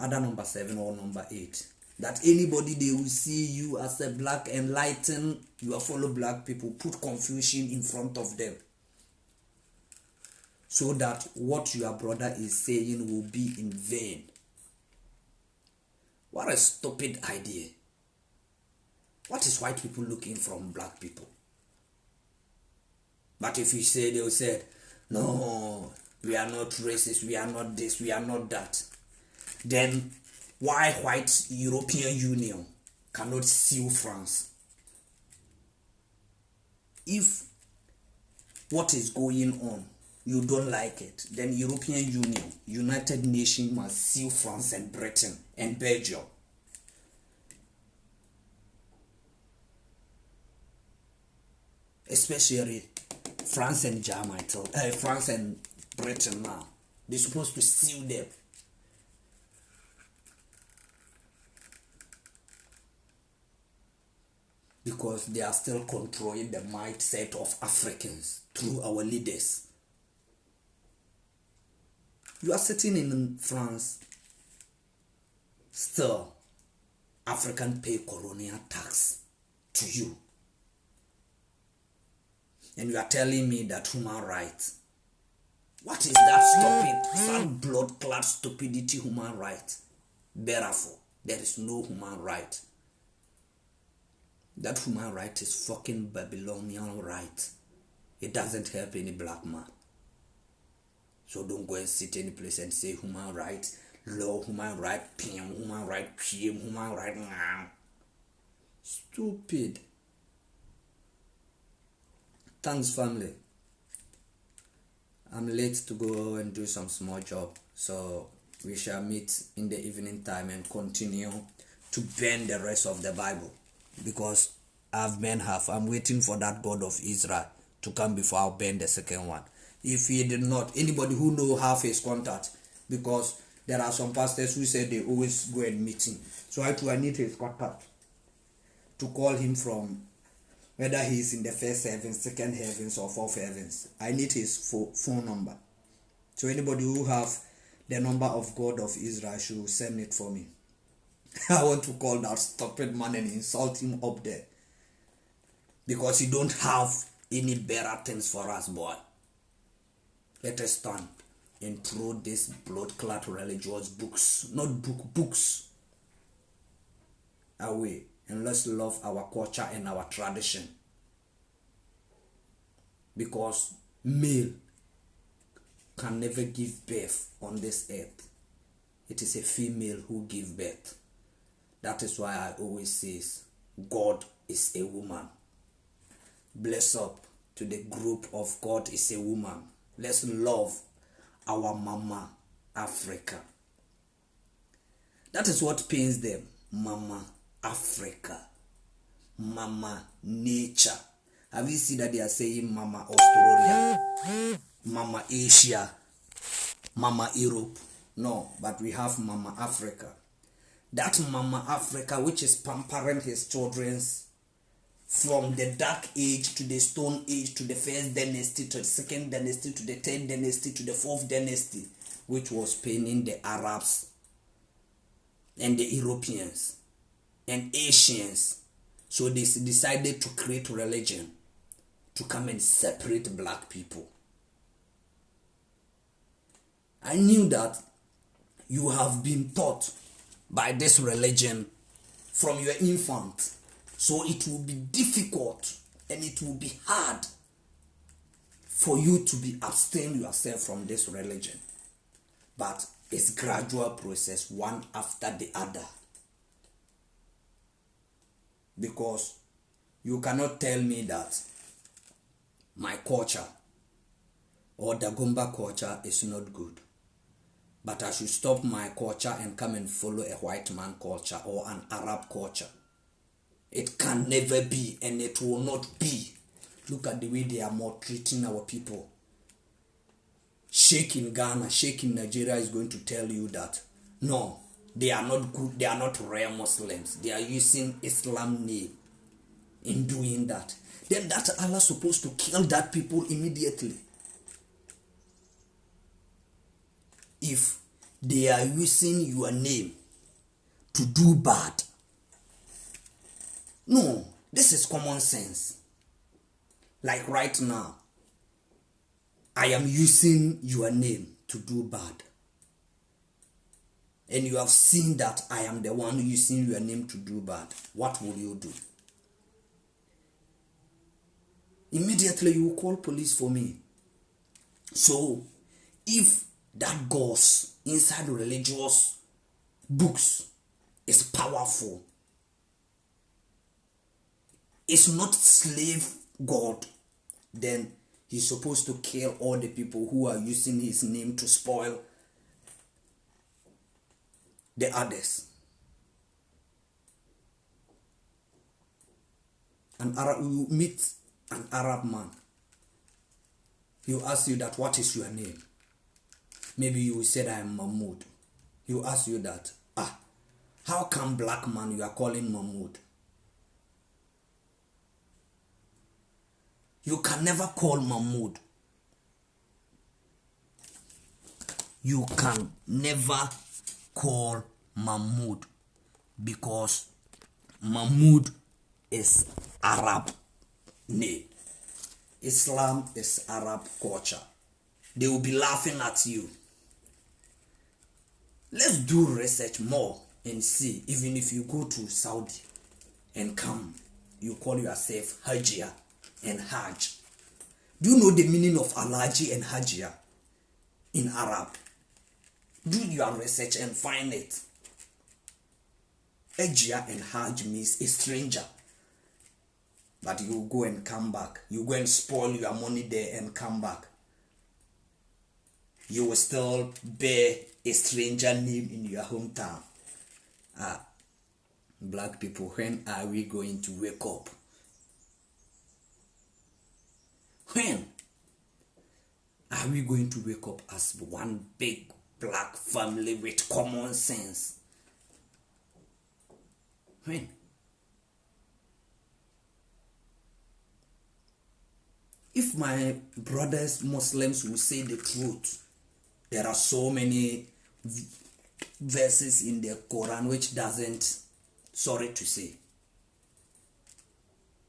S1: Either number 7 or number 8. That anybody, they will see you as a black enlightened, you are follow black people, put confusion in front of them. So that what your brother is saying will be in vain. What a stupid idea. What is white people looking from black people? But if you say, they will say, no, we are not racist, we are not this, we are not that. Then why white European Union cannot sue France? If what is going on, you don't like it, then European Union, United Nations must sue France and Britain and Belgium. Especially France and Germany, France and Britain now. They're supposed to sue them. Because they are still controlling the mindset of Africans through our leaders. You are sitting in France, still African pay colonial tax to you. And you are telling me that human rights. What is that stupid, some blood-clad stupidity human rights? Therefore, there is no human right. That human right is fucking Babylonian right. It doesn't help any black man. So don't go and sit any place and say human right, law, human right, PM, human right, PM, human right. Stupid. Thanks, family. I'm late to go and do some small job, so we shall meet in the evening time and continue to burn the rest of the Bible, because I've burned half. I'm waiting for that God of Israel to come before I'll burn the second one. If he did not, anybody who know half his contact, because there are some pastors who say they always go and meet him. So I need his contact to call him from whether he's in the first heavens, second heavens, or fourth heavens. I need his phone number. So anybody who have the number of God of Israel should send it for me. I want to call that stupid man and insult him up there, because he don't have any better things for us, boy. Let us stand and throw these blood-clad religious books, not books, away. And let's love our culture and our tradition. Because male can never give birth on this earth. It is a female who gives birth. That is why I always say God is a woman. Bless up to the group of God is a woman. Let's love our mama Africa. That is what pains them. Mama Africa, Mama Nature. Have you seen that they are saying Mama Australia, Mama Asia, Mama Europe? No, but we have Mama Africa. That Mama Africa, which is pampering his children from the dark age to the stone age to the first dynasty to the second dynasty to the third dynasty to the fourth dynasty, which was paining the Arabs and the Europeans and Asians. So they decided to create religion to come and separate black people. I knew that you have been taught by this religion from your infant, so it will be difficult and it will be hard for you to be abstain yourself from this religion. But it's gradual process, one after the other. Because you cannot tell me that my culture or the Gumba culture is not good, but I should stop my culture and come and follow a white man culture or an Arab culture. It can never be, and it will not be. Look at the way they are maltreating our people. Sheikh in Ghana, Sheikh in Nigeria is going to tell you that no, they are not good, they are not real Muslims. They are using Islam name in doing that. Then that Allah supposed to kill that people immediately. If they are using your name to do bad. No, this is common sense. Like right now, I am using your name to do bad. And you have seen that I am the one using your name to do bad. What will you do? Immediately you will call police for me. So, if that goes inside religious books is powerful, it's not slave God, then he's supposed to kill all the people who are using his name to spoil the others. You meet an Arab man, he will ask you that, what is your name? Maybe you will say, I am Mahmoud. He will ask you that, how come black man you are calling Mahmoud? You can never call Mahmoud. You can never call Mahmoud, because Mahmoud is Arab name. Islam is Arab culture. They will be laughing at you. Let's do research more and see, even if you go to Saudi and come you call yourself Hajia and Hajj. Do you know the meaning of Alhaji and Hajia in Arab? Do your research and find it. Hajia and Hajj means a stranger. But you go and come back. You go and spoil your money there and come back. You will still bear a stranger name in your hometown. Black people, when are we going to wake up? When are we going to wake up as one big black family with common sense? When? If my brothers Muslims will say the truth, there are so many verses in the Quran which doesn't, sorry to say,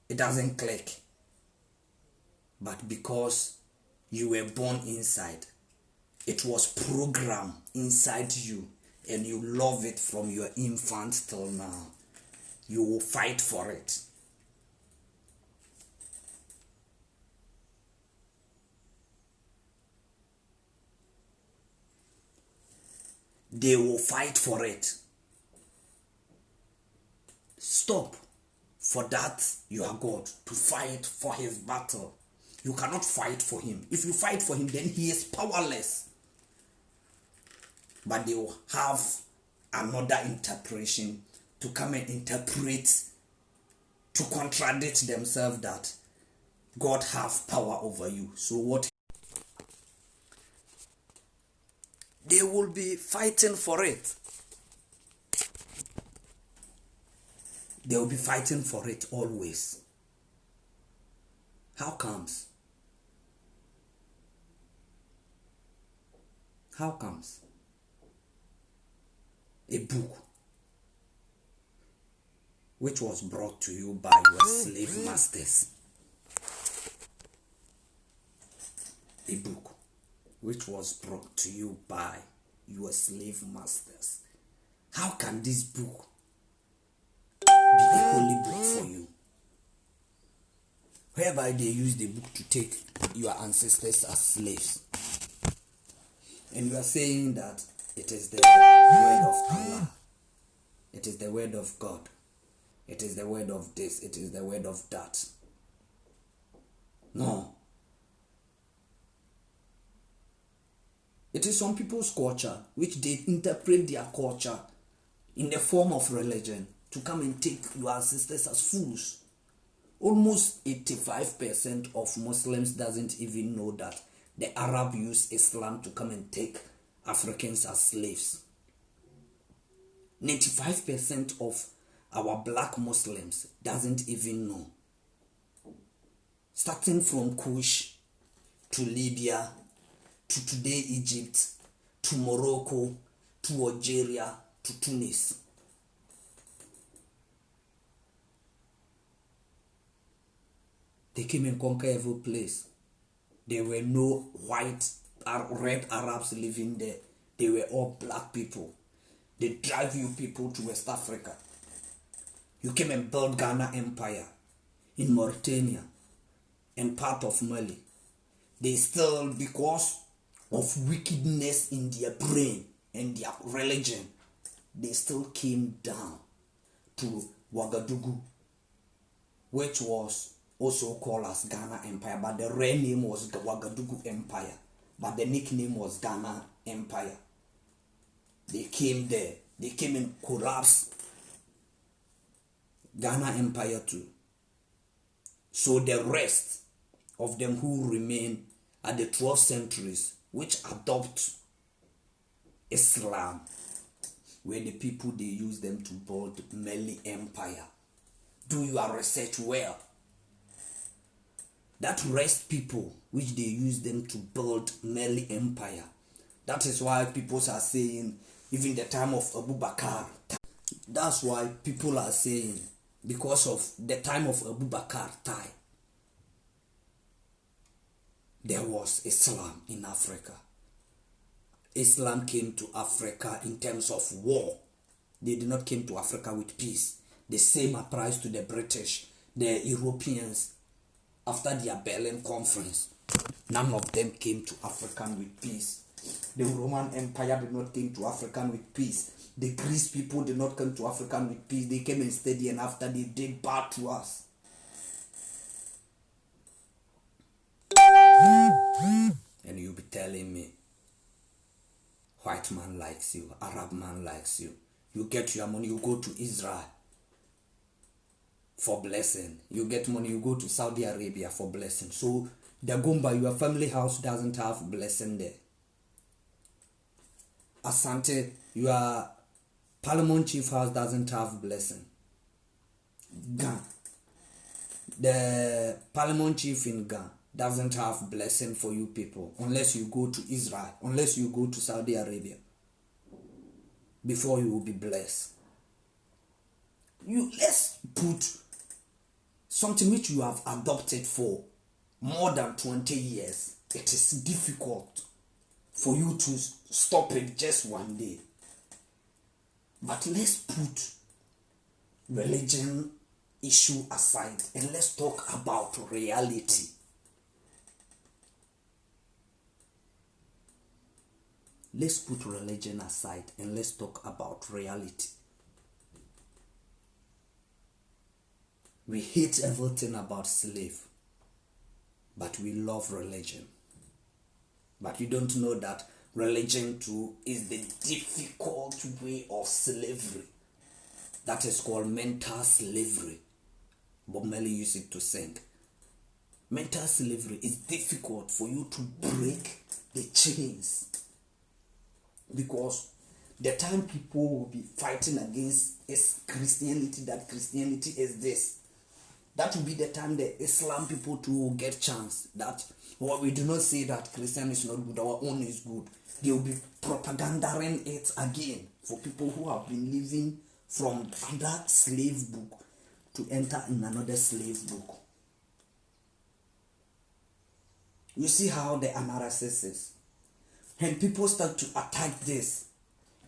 S1: it doesn't click. But because you were born inside, it was programmed inside you, and you love it from your infant till now, you will fight for it. They will fight for it. Stop. For that, you are God, to fight for his battle. You cannot fight for him. If you fight for him, then he is powerless. But they will have another interpretation to come and interpret, to contradict themselves that God have power over you. So what? They will be fighting for it. They will be fighting for it always. How comes? How comes? A book which was brought to you by your slave masters. A book which was brought to you by your slave masters. How can this book be a holy book for you? Whereby they use the book to take your ancestors as slaves. And you are saying that it is the word of Allah. It is the word of God. It is the word of this. It is the word of that. No. It is some people's culture which they interpret their culture in the form of religion to come and take your ancestors as fools. Almost 85% of Muslims doesn't even know that the Arab use Islam to come and take Africans as slaves. 95% of our black Muslims doesn't even know. Starting from Kush to Libya to today Egypt to Morocco to Algeria to Tunis. They came and conquered every place. There were no white or red Arabs living there. They were all black people. They drive you people to West Africa. You came and built Ghana Empire in Mauritania and part of Mali. They still, because of wickedness in their brain and their religion, they still came down to Ouagadougou, which was also called as Ghana Empire, but the real name was Ouagadougou Empire, but the nickname was Ghana Empire. They came there. They came and collapsed Ghana Empire too. So the rest of them who remain at the 12th centuries, which adopt Islam, were the people they used them to build Mali Empire. Do your research well. That rest people, which they use them to build Mali Empire. That is why people are saying, even the time of Abu Bakr. That's why people are saying, because of the time of Abu Bakr time, there was Islam in Africa. Islam came to Africa in terms of war. They did not come to Africa with peace. The same applies to the British. the Europeans, after their Berlin conference, none of them came to Africa with peace. The Roman Empire did not come to Africa with peace. The Greece people did not come to Africa with peace. They came instead, and after they did bad to us. And you'll be telling me, white man likes you, Arab man likes you. You get your money, you go to Israel for blessing. You get money, you go to Saudi Arabia for blessing. So the Gumba, your family house doesn't have blessing there. Asante, your Parliament chief house doesn't have blessing. Ghana, the Parliament chief in Ghana doesn't have blessing for you people unless you go to Israel, unless you go to Saudi Arabia before you will be blessed. Let's put something which you have adopted for more than 20 years. It is difficult for you to stop it just one day. But let's put religion issue aside and let's talk about reality. Let's put religion aside and let's talk about reality. We hate everything about slave, but we love religion. But you don't know that religion too is the difficult way of slavery. That is called mental slavery. Bob Marley used it to sing. Mental slavery is difficult for you to break the chains. Because the time people will be fighting against is Christianity, that Christianity is this. That will be the time the Islam people too will get chance. That we do not say that Christian is not good, our own is good. They will be propagandering it again for people who have been living from another slave book to enter in another slave book. You see how the analysis is. When people start to attack this,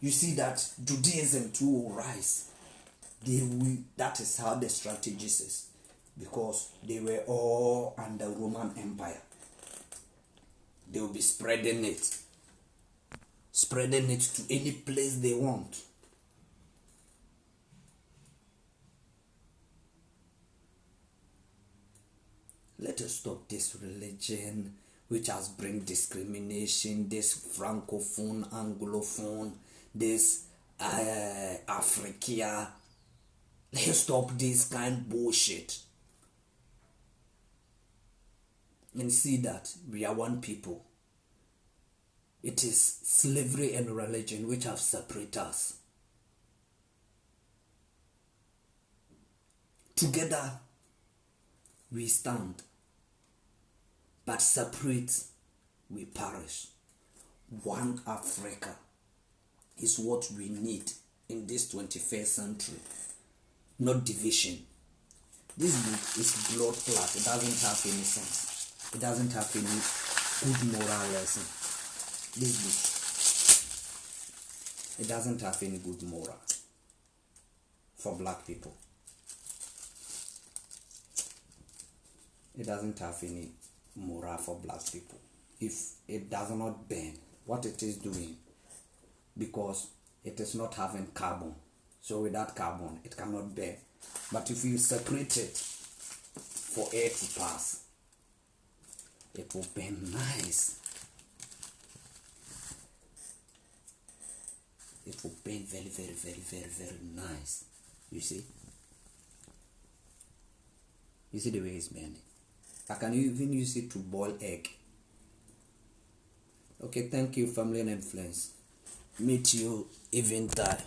S1: you see that Judaism too will rise. That is how the strategy is. Because they were all under Roman Empire. They will be spreading it to any place they want. Let us stop this religion which has bring discrimination, this francophone, anglophone, this Africa. Let's stop this kind of bullshit. And see that we are one people. It is slavery and religion which have separated us. Together we stand, but separate we perish. One Africa is what we need in this 21st century, not division. This book is blood clot. It doesn't have any sense. It doesn't have any good moral lesson. This book, it doesn't have any good moral for black people. It doesn't have any moral for black people. If it does not burn what it is doing, because it is not having carbon. So without carbon, it cannot burn. But if you separate it for air to pass, it will burn nice. It will burn very, very, very, very, very nice. You see? You see the way it's burning? I can even use it to boil egg. Okay, thank you, family and friends. Meet you even time.